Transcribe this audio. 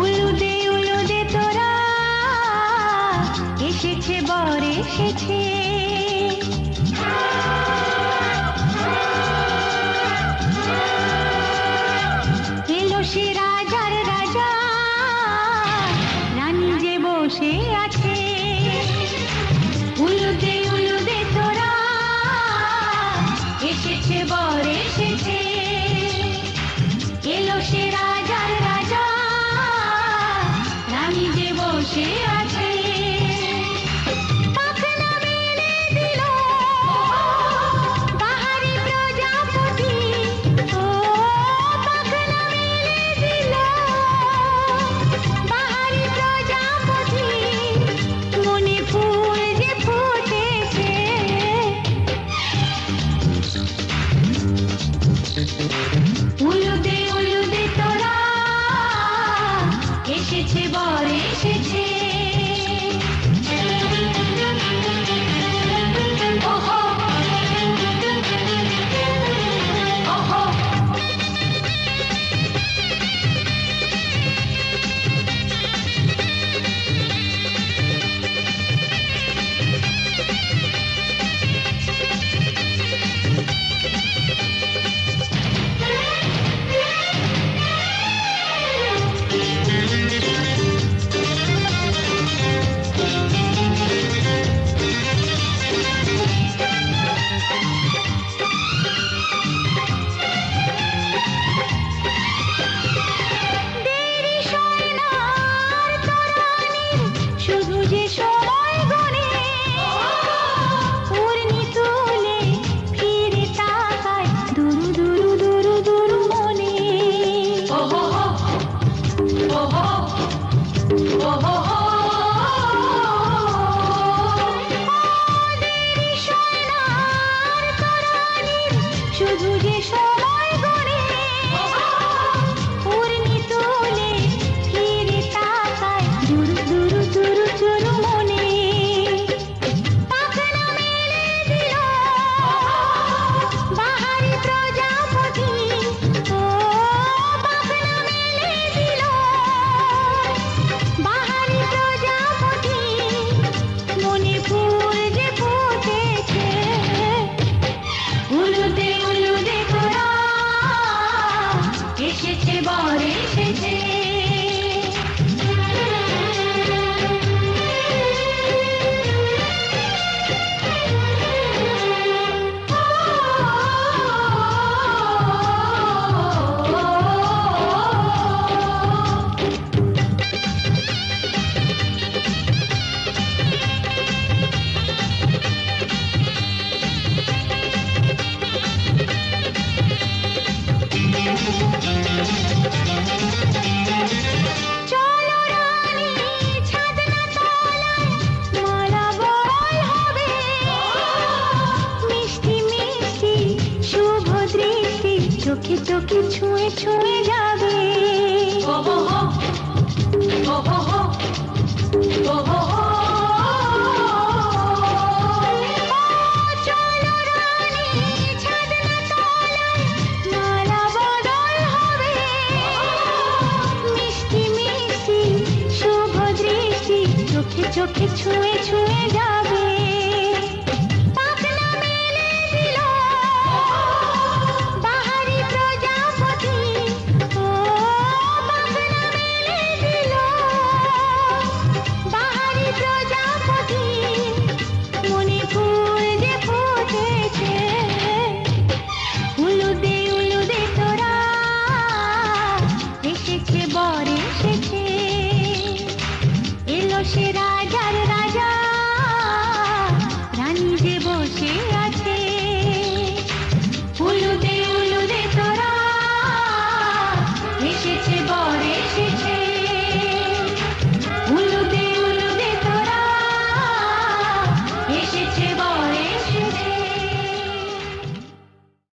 উলুদে তোরা এসেছে বর এসেছে, এলো সে রাজার রাজা, রানী যে বসে আছে। উলুদে তোরা এসেছে বর এসেছে, এলো সে রাজার রাজা, রানী যে বসে আছে। পাখনা মেলে দিল বাহারি প্রজাপতি, ও পাখনা মেলে দিল বাহারি প্রজাপতি, মনে ফুল যে ফুটেছে। উলুদে তোরা এসেছে বর এসেছে। ওহো ওহো শুধু যে সময় গনে, উড়নি তুলে ফিরে তাকায় দুরু দুরু দুরু দুরু মনে। ওহো ওহো ওহো দেরি সোনার তরানির শুধু যে সময় গনে, উড়নি তুলে ফিরে তাকায় দুরু দুরু দুরু দুরু মনে। পাখনা মেলে দিল বাহারি প্রজাপতি, ও পাখনা মেলে দিল বাহারি প্রজাপতি, মনে ফুল যে ফুটেছে। উলুদে তোরা এসেছে বর এসেছে। চলো রানী ছাদনা তলায় মালা বড়াই হবে, মিষ্টি মিষ্টি শুভ দৃষ্টি চোখে চোখে ছুঁয়ে ছুঁয়ে যাবে। ওহো ওহো ওহো চলো রানী ছাদনা তলায় মালা বদল হবে, মিষ্টি মিষ্টি শুভ দৃষ্টি চোখে চোখে ছুঁয়ে ছুঁয়ে যাবে। পাখনা মেলে দিল বাহারি প্রজাপতি, ও পাখনা মেলে দিল বাহারি প্রজাপতি, মনে ফুল যে ফুটেছে। উলুদে তোরা এসেছে বর এসেছে, এলো সে